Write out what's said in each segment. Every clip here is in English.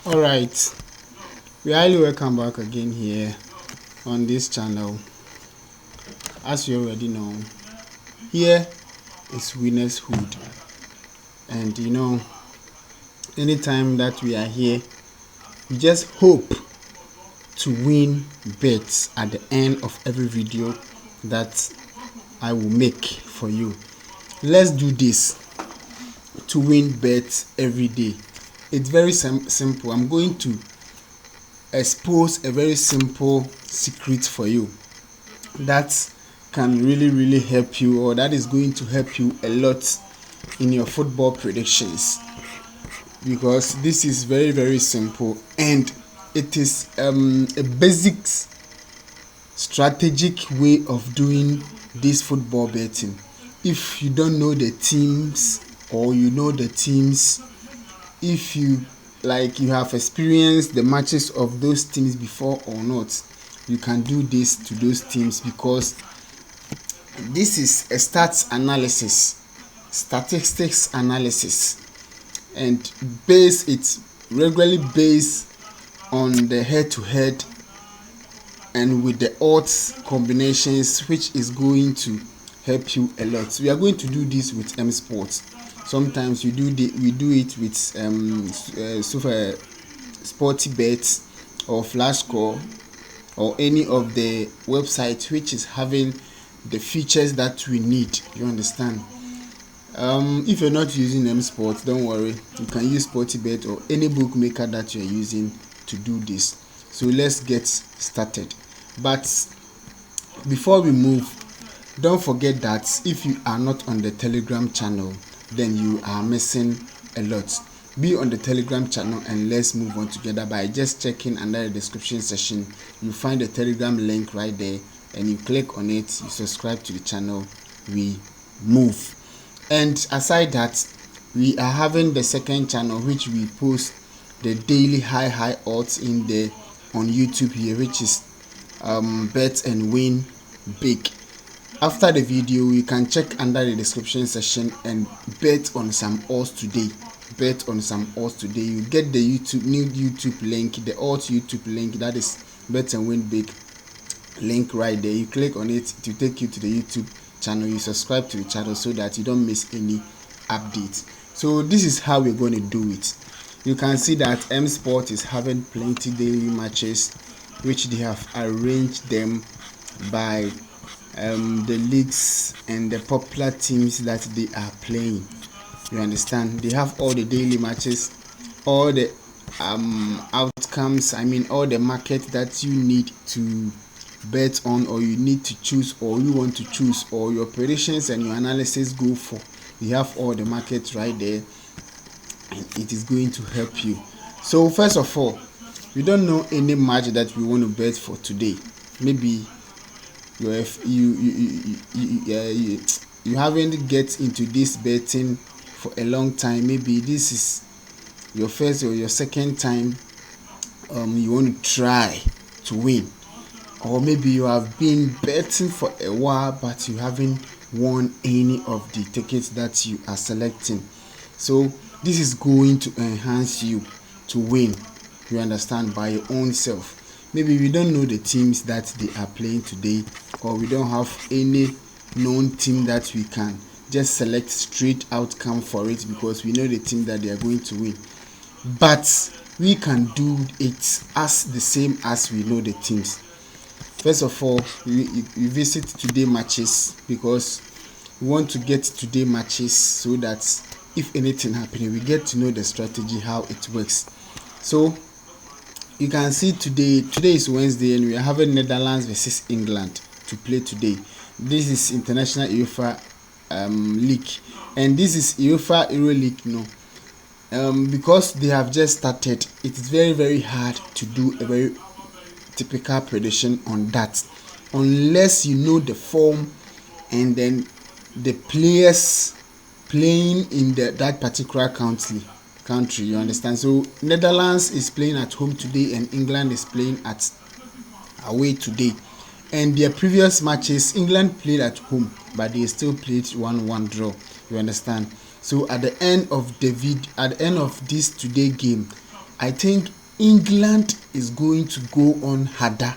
All right, we highly welcome back again here on this channel. As you already know, here is Winner's Hood, and anytime that we are here, we just hope to win bets at the end of every video that I will make for you. Let's do this to win bets every day. It's very simple. I'm going to expose a very simple secret for you that can really help you, or that is going to help you a lot in your football predictions, because this is very simple, and it is a basic strategic way of doing this football betting. If you don't know the teams, or you know the teams, if you have experienced the matches of those teams before or not, you can do this to those teams, because this is a statistics analysis, and it's regularly based on the head-to-head and with the odds combinations, which is going to help you a lot. We are going to do this with M Sports. Sometimes we do it with super sporty bets or flash score, or any of the websites which is having the features that we need. You understand? If you're not using M Sports, don't worry. You can use Sportybet or any bookmaker that you're using to do this. So let's get started. But before we move, don't forget that if you are not on the Telegram channel, then you are missing a lot. Be on the Telegram channel, and let's move on together by just checking under the description section. You find the Telegram link right there, and you click on it, you subscribe to the channel, we move. And aside that, we are having the second channel which we post the daily high odds in there on YouTube here, which is bet and win big. After the video, you can check under the description section and bet on some odds today. You get the new YouTube link, the odds YouTube link, that is bet and win big link right there. You click on it to take you to the YouTube channel. You subscribe to the channel so that you don't miss any updates. So this is how we're going to do it. You can see that M Sport is having plenty daily matches, which they have arranged them by the leagues and the popular teams that they are playing. You understand? They have all the daily matches, all the outcomes, all the market that you need to bet on, or you need to choose, or you want to choose, or your predictions and your analysis go for. You have all the markets right there, and it is going to help you. So first of all, we don't know any match that we want to bet for today. Maybe you haven't get into this betting for a long time. Maybe this is your first or your second time you want to try to win, or maybe you have been betting for a while but you haven't won any of the tickets that you are selecting. So this is going to enhance you to win, you understand, by your own self. Maybe we don't know the teams that they are playing today, or we don't have any known team that we can just select straight outcome for it, because we know the team that they are going to win. But we can do it as the same as we know the teams. First of all, we visit today matches, because we want to get today matches so that if anything happening, we get to know the strategy, how it works. So you can see today is Wednesday, and we are having Netherlands versus England to play today. This is International UEFA League, and this is UEFA Euro League. Because they have just started, it is very hard to do a very typical prediction on that, unless you know the form and then the players playing in that particular country. You understand? So Netherlands is playing at home today, and England is playing at away today. And their previous matches, England played at home, but they still played 1-1 draw. You understand? So at the end of this today game, I think England is going to go on harder.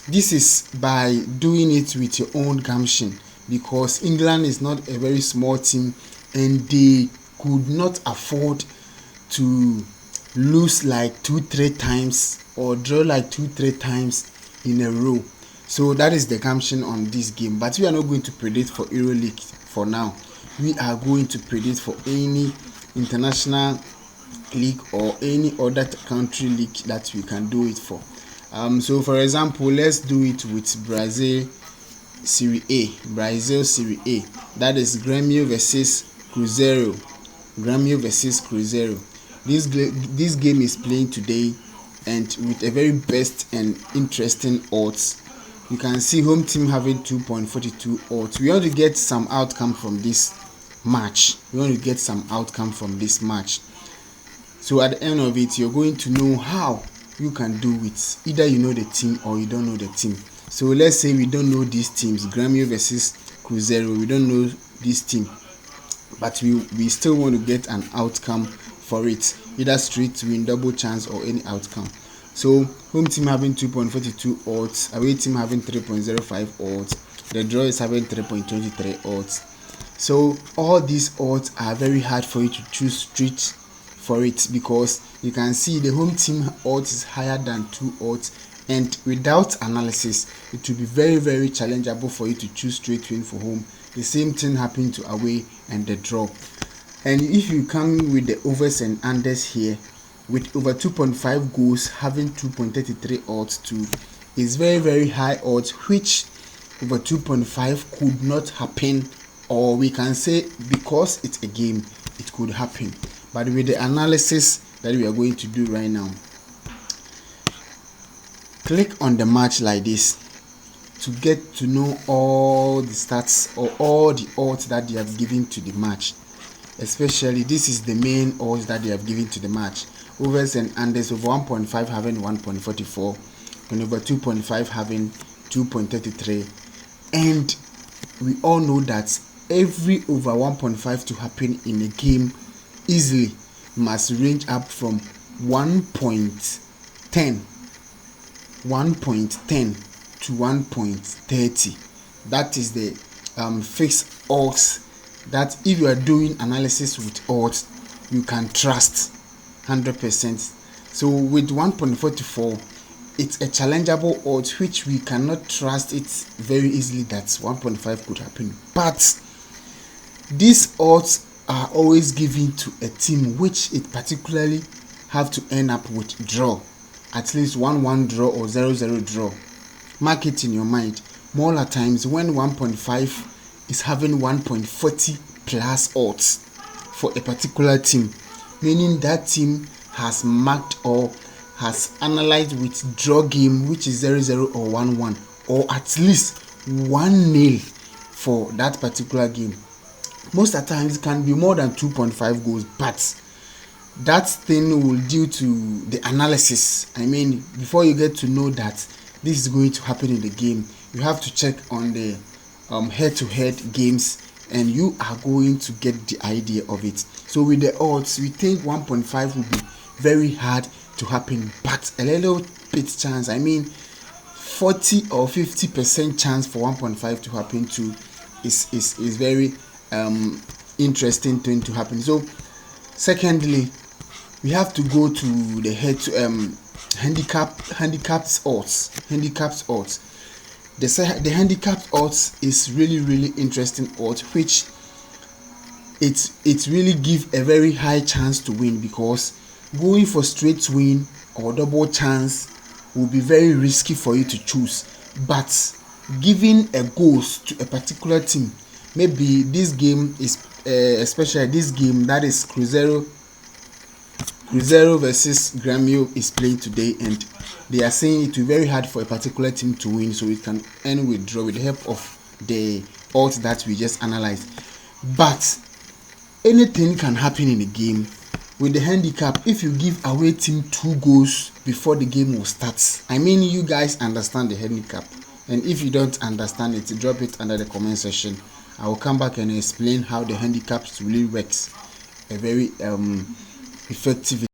This is by doing it with your own gumption, because England is not a very small team and they could not afford to lose like 2-3 times or draw like 2-3 times in a row. So that is the gumption on this game. But we are not going to predict for EuroLeague for now. We are going to predict for any international league or any other country league that we can do it for. So for example, let's do it with Brazil Serie A. Brazil Serie A. That is Grêmio versus Cruzeiro. Grêmio versus Cruzeiro. This game is playing today, and with a very best and interesting odds. You can see home team having 2.42 odds. We want to get some outcome from this match. So at the end of it, you're going to know how you can do it. Either you know the team or you don't know the team. So let's say we don't know these teams, Grêmio versus Cruzeiro. We don't know this team, but we still want to get an outcome for it, either straight win, double chance, or any outcome. So home team having 2.42 odds, away team having 3.05 odds, the draw is having 3.23 odds. So all these odds are very hard for you to choose straight for it, because you can see the home team odds is higher than 2 odds, and without analysis it will be very, very challengeable for you to choose straight win for home. The same thing happened to away and the draw. And if you come with the overs and unders here, with over 2.5 goals having 2.33 odds too, is very, very high odds, which over 2.5 could not happen, or we can say because it's a game it could happen. But with the analysis that we are going to do right now, click on the match like this to get to know all the stats or all the odds that they have given to the match. Especially this is the main odds that they have given to the match. Overs and unders, over 1.5 having 1.44 and over 2.5 having 2.33. And we all know that every over 1.5 to happen in a game easily must range up from 1.10 to 1.30. That is the fixed odds that if you are doing analysis with odds, you can trust 100%. So with 1.44, it's a challengeable odds which we cannot trust it very easily that 1.5 could happen. But these odds are always given to a team which it particularly have to end up with draw, at least 1-1 draw or 0-0 draw. Mark it in your mind. More at times when 1.5 is having 1.40 plus odds for a particular team, meaning that team has marked or has analyzed with draw game which is 0-0 or 1-1, or at least 1-0 for that particular game. Most of the times it can be more than 2.5 goals, but that thing will due to the analysis. I mean, before you get to know that this is going to happen in the game, you have to check on the head-to-head games, and you are going to get the idea of it. So with the odds, we think 1.5 will be very hard to happen, but a little bit chance, I mean 40 or 50% chance for 1.5 to happen too is very interesting thing to happen. So secondly, we have to go to the handicapped odds. The handicapped odds is really, really interesting odds, which it really give a very high chance to win, because going for straight win or double chance will be very risky for you to choose. But giving a goals to a particular team, maybe this game is especially this game that is Cruzeiro versus Grêmio is playing today, and they are saying it will be very hard for a particular team to win, so it can end with draw with the help of the odds that we just analyzed. But anything can happen in the game. With the handicap, if you give away team 2 goals before the game will start, I mean, you guys understand the handicap, and if you don't understand it, drop it under the comment section. I will come back and explain how the handicaps really works a very effectively.